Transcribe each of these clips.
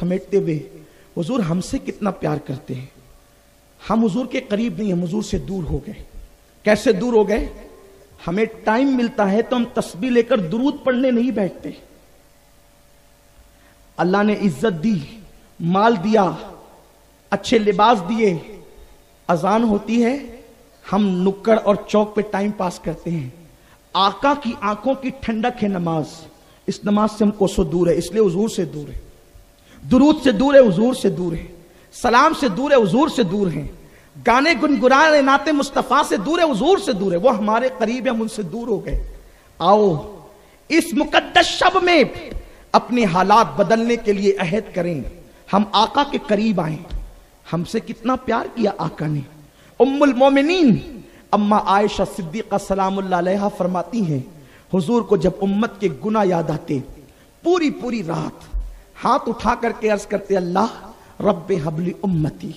समेटते हुए, हुजूर हमसे कितना प्यार करते हैं, हम हुजूर के करीब नहीं, हम हुजूर से दूर हो गए। कैसे दूर हो गए? हमें टाइम मिलता है तो हम तस्बीह लेकर दुरूद पढ़ने नहीं बैठते। अल्लाह ने इज्जत दी, माल दिया, अच्छे लिबास दिए, अजान होती है, हम नुक्कड़ और चौक पे टाइम पास करते हैं। आका की आंखों की ठंडक है नमाज, इस नमाज से हम कोसों दूर है, इसलिए हुजूर से दूर है, दुरूद से दूर है, हुजूर से दूर है, सलाम से दूर है, हुजूर से दूर है, गाने गुनगुनाने नाते मुस्तफा से दूर है, हुजूर से दूर है। वो हमारे करीब है, हम उनसे दूर हो गए। आओ इस मुकद्दस शब में अपने हालात बदलने के लिए अहद करें, हम आका के करीब आए। हमसे कितना प्यार किया आका ने। उम्मुल मोमिनीन अम्मा आयशा सिद्दीक़ा सलामुल्लाह अलैहा फरमाती हैं, हुजूर को जब उम्मत के गुनाह याद आते, पूरी पूरी रात हाथ उठा करके अर्ज करते, अल्लाह रब्बे हबली उम्मती,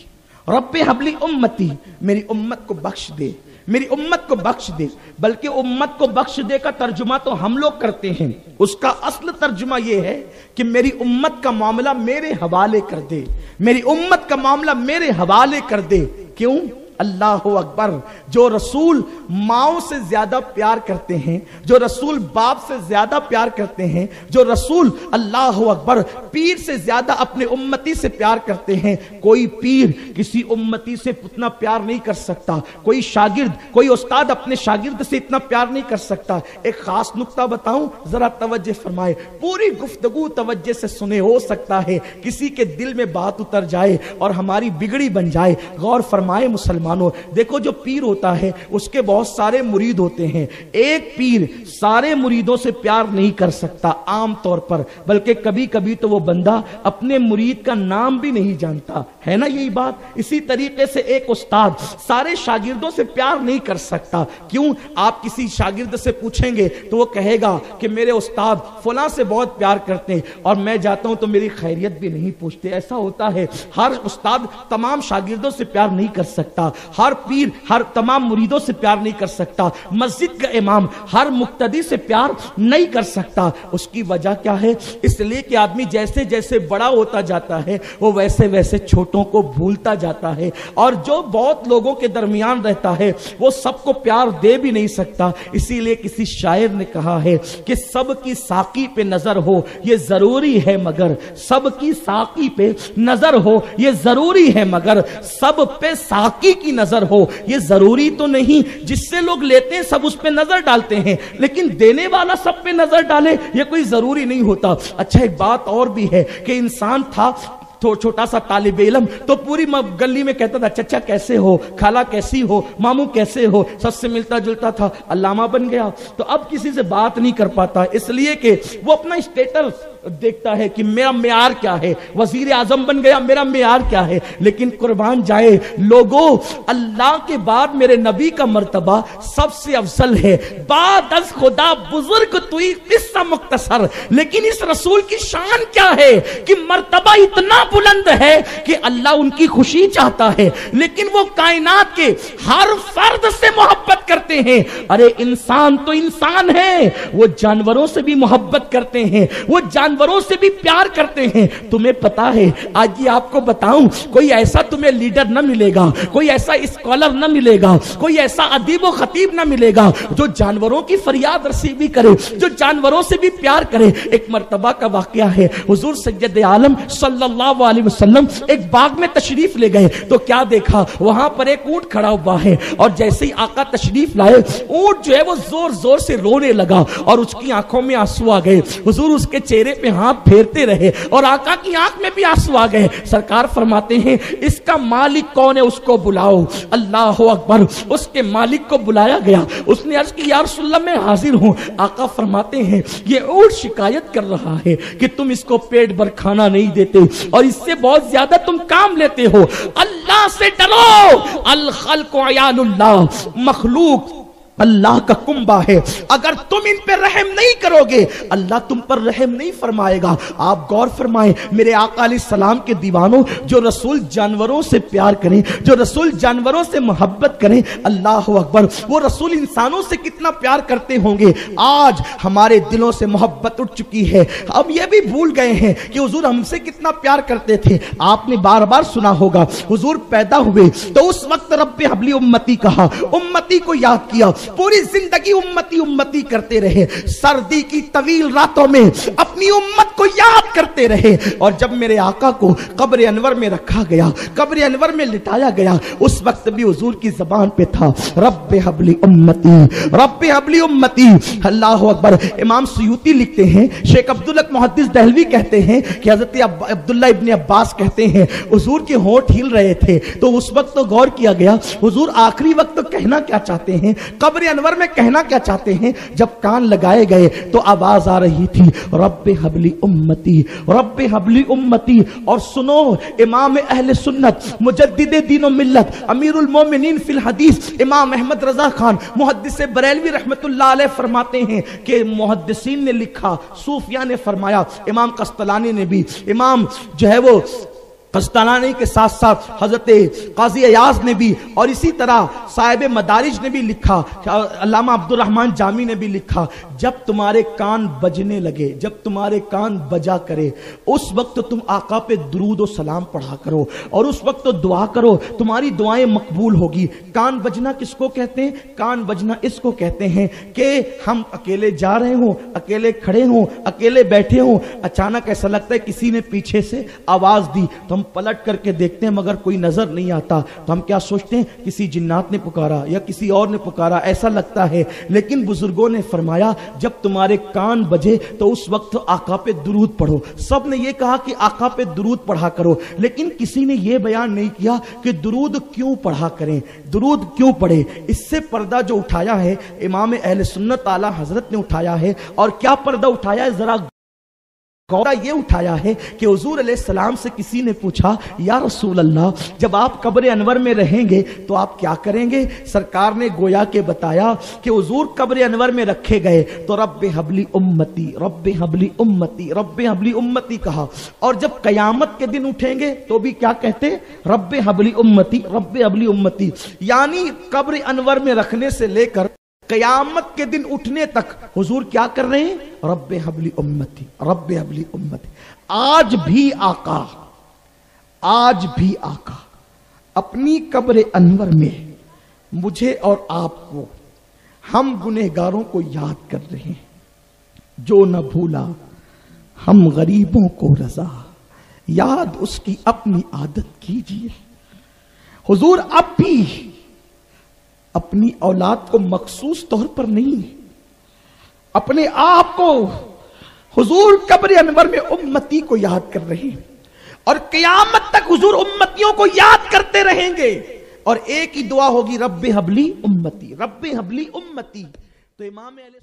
रब्बे हबली उम्मती, मेरी उम्मत को बख्श दे, मेरी उम्मत को बख्श दे। बल्कि उम्मत को बख्श दे का तर्जुमा तो हम लोग करते हैं, उसका असल तर्जुमा यह है कि मेरी उम्मत का मामला मेरे हवाले कर दे, मेरी उम्मत का मामला मेरे हवाले कर दे। क्यों? अल्लाह अकबर। जो रसूल माओ से ज्यादा प्यार करते हैं, जो रसूल बाप से ज्यादा प्यार करते हैं, जो रसूल अल्लाह अकबर पीर से ज्यादा अपने उम्मती से प्यार करते हैं, कोई पीर किसी उम्मती से उतना प्यार नहीं कर सकता, कोई शागिर्द, कोई उस्ताद अपने शागिर्द से इतना प्यार नहीं कर सकता। एक खास नुक्ता बताऊं, जरा तवज्जो फरमाए, पूरी गुफ्तगू तवज्जो से सुने, हो सकता है किसी के दिल में बात उतर जाए और हमारी बिगड़ी बन जाए। गौर फरमाए मुसलमानों, देखो जो पीर होता है उसके बहुत सारे मुरीद होते हैं। एक पीर सारे मुरीदों से प्यार नहीं कर सकता आम तौर पर, बल्कि कभी कभी तो वो बंदा अपने मुरीद का नाम भी नहीं जानता, है ना यही बात। इसी तरीके से एक उस्ताद सारे शागिर्दों से प्यार नहीं कर सकता। क्यों? आप किसी शागिर्द से पूछेंगे तो वो कहेगा कि मेरे उस्ताद फलां से बहुत प्यार करते हैं और मैं जाता हूं तो मेरी खैरियत भी नहीं पूछते। ऐसा होता है, हर उस्ताद तमाम शागिर्दों से प्यार नहीं कर सकता, हर पीर हर तमाम मुरीदों से प्यार नहीं कर सकता, मस्जिद का इमाम हर मुक्तदी से प्यार नहीं कर सकता। उसकी वजह क्या है? इसलिए कि आदमी जैसे जैसे बड़ा होता जाता है वो वैसे वैसे छोटों को भूलता जाता है, और जो बहुत लोगों के दरमियान रहता है वो सबको प्यार दे भी नहीं सकता। इसीलिए किसी शायर ने कहा है कि सबकी साकी पे नजर हो ये जरूरी है, मगर सबकी साकी पे नजर हो ये जरूरी है, मगर सब पे साकी की नजर हो ये जरूरी तो नहीं। जिससे लोग लेते हैं सब उस पे नजर डालते हैं, लेकिन देने वाला सब पे नजर डाले ये कोई जरूरी नहीं होता। अच्छा, एक बात और भी है कि इंसान था तो छोटा सा तालिब इल्म, तो पूरी गली में कहता था चचा कैसे हो, खाला कैसी हो, मामू कैसे हो, सबसे मिलता जुलता था, अल्लामा बन गया तो अब किसी से बात नहीं कर पाता, इसलिए कि वो अपना स्टेटस देखता है कि मेरा मेयार क्या है। वजीर आजम बन गया, मेरा मेयार क्या है। लेकिन कुर्बान जाए लोगों, अल्लाह के बाद मेरे नबी का मर्तबा सबसे अफजल है। बाद अज खुदा बुजुर्ग तुई किस्सा मुख्तसर, लेकिन इस रसूल की शान क्या है कि मर्तबा इतना बुलंद है कि अल्लाह उनकी खुशी चाहता है, लेकिन वो कायनात के हर फर्द से मोहब्बत करते हैं। अरे इंसान तो इंसान है, वो जानवरों से भी मोहब्बत करते हैं, वो जानवरों से भी प्यार करते हैं। तुम्हें पता है, आज ये आपको बताऊं, कोई ऐसा तुम्हें लीडर न मिलेगा, कोई ऐसा स्कॉलर न मिलेगा, कोई ऐसा अदीब व खतीब न मिलेगा जो जानवरों की फरियाद रसी भी करे, जो जानवरों से भी प्यार करे। एक मर्तबा का वाकया है, हुजूर सैयद आलम सल्लल्लाहु अलैहि वसल्लम एक बाग में तशरीफ ले गए तो क्या देखा, वहां पर एक ऊंट खड़ा हुआ है, और जैसे ही आका तशरीफ लाए ऊंट जो है वो जोर जोर से रोने लगा और उसकी आंखों में आंसू आ गए। हुजूर उसके चेहरे पे हाथ फेरते रहे और आका की आंख में भी आंसू आ गए। सरकार फरमाते हैं इसका मालिक कौन है, उसको बुलाओ। अल्लाह अकबर, उसके मालिक को बुलाया गया। उसने अर्ज की या रसूलल्लाह मैं हाजिर हूं। आका फरमाते हैं ये ऊंट शिकायत कर रहा है कि तुम इसको पेट भर खाना नहीं देते और इससे बहुत ज्यादा तुम काम लेते हो। अल्लाह से डरो, अल खल्क़ु अयानुल्लाह, मखलूक اللہ کا کنبہ ہے، اگر تم ان پہ رحم نہیں کرو گے اللہ تم پر رحم نہیں فرمائے گا۔ آپ غور فرمائیں میرے آقا علیہ السلام کے دیوانوں، جو رسول جانوروں سے پیار کریں، جو رسول جانوروں سے محبت کریں، اللہ اکبر، وہ رسول انسانوں سے کتنا پیار کرتے ہوں گے۔ آج ہمارے دلوں سے محبت اٹھ چکی ہے، اب یہ بھی بھول گئے ہیں کہ حضور ہم سے کتنا پیار کرتے تھے۔ آپ نے بار بار سنا ہوگا حضور پیدا ہوئے تو اس وقت رب حبلی امتی کہا، امتی کو یاد کیا، پوری زندگی امتی امتی کرتے رہے، سردی کی طویل راتوں میں اپنی امت کو یاد کرتے رہے، اور جب میرے آقا کو قبر انور میں رکھا گیا، قبر انور میں لٹایا گیا، اس وقت بھی حضور کی زبان پہ تھا رب حبلی امتی، رب حبلی امتی۔ اللہ اکبر۔ امام سیوطی لکھتے ہیں، شیخ عبدالحق محدث دہلوی کہتے ہیں کہ حضرت عبداللہ ابن عباس کہتے ہیں حضور کے ہونٹ ہل رہے تھے، تو اس وقت تو غور کیا گیا حضور آخری وقت کہنا کیا چاہتے ہیں، قبر انور میں کہنا کیا چاہتے ہیں۔ جب کان لگائے گئے تو آواز آ رہی تھی رب حبلی امتی، رب حبلی امتی۔ اور سنو، امام اہل سنت، مجدد دین و ملت، امیر المومنین فی الحدیث، امام احمد رضا خان محدث بریلوی رحمت اللہ علیہ فرماتے ہیں کہ محدثین نے لکھا، صوفیاء نے فرمایا، امام قسطلانی نے بھی، امام جو ہے وہ قسطلانی کے ساتھ ساتھ حضرت قاضی ایاز نے بھی، اور اسی طرح صاحب مدارج نے بھی لکھا، علامہ عبد الرحمن جامی نے بھی لکھا، جب تمہارے کان بجنے لگے، جب تمہارے کان بجا کرے، اس وقت تم آقا پہ درود و سلام پڑھا کرو، اور اس وقت دعا کرو، تمہاری دعائیں مقبول ہوگی۔ کان بجنا کس کو کہتے ہیں؟ کان بجنا اس کو کہتے ہیں کہ ہم اکیلے جا رہے ہوں، اکیلے کھڑے ہوں، اکیلے بیٹھے ہوں، اچانک ایسا لگتا ہے کسی نے پیچھے سے آواز دی، تو ہم پلٹ کر کے دیکھتے ہیں مگر کوئی نظر نہیں آتا، تو ہم کیا سوچتے ہیں کسی جنات نے پکارا یا کسی اور نے پکارا، ایسا لگتا ہے۔ لیکن بزرگوں نے فرمایا جب تمہارے کان بجے تو اس وقت آقا پہ درود پڑھو۔ سب نے یہ کہا کہ آقا پہ درود پڑھا کرو، لیکن کسی نے یہ بیان نہیں کیا کہ درود کیوں پڑھا کریں، درود کیوں پڑھے۔ اس سے پردہ جو اٹھایا ہے امام اہل سنت اعلی حضرت نے اٹھایا ہے، اور کیا پردہ اٹھایا ہے ذرا یہ اٹھایا ہے کہ حضور علیہ السلام سے کسی نے پوچھا یا رسول اللہ جب آپ قبر انور میں رہیں گے تو آپ کیا کریں گے؟ سرکار نے گویا کہ بتایا کہ حضور قبر انور میں رکھے گئے تو رب حبلی امتی، رب حبلی امتی، رب حبلی امتی کہا، اور جب قیامت کے دن اٹھیں گے تو بھی کیا کہتے؟ رب حبلی امتی، رب حبلی امتی۔ یعنی قبر انور میں رکھنے سے لے کر قیامت کے دن اٹھنے تک حضور کیا کر رہے ہیں؟ رب حبلی امتی، رب حبلی امتی۔ آج بھی آقا اپنی قبر انور میں مجھے اور آپ کو، ہم گنہگاروں کو یاد کر رہے ہیں۔ جو نہ بھولا ہم غریبوں کو رضا، یاد اس کی اپنی عادت کیجئے۔ حضور اب بھی اپنی اولاد کو مخصوص طور پر نہیں، اپنے آپ کو حضور قبر انور میں امتی کو یاد کر رہے ہیں، اور قیامت تک حضور امتیوں کو یاد کرتے رہیں گے، اور ایک ہی دعا ہوگی رب حبلی امتی، رب حبلی امتی۔ تو امام علیہ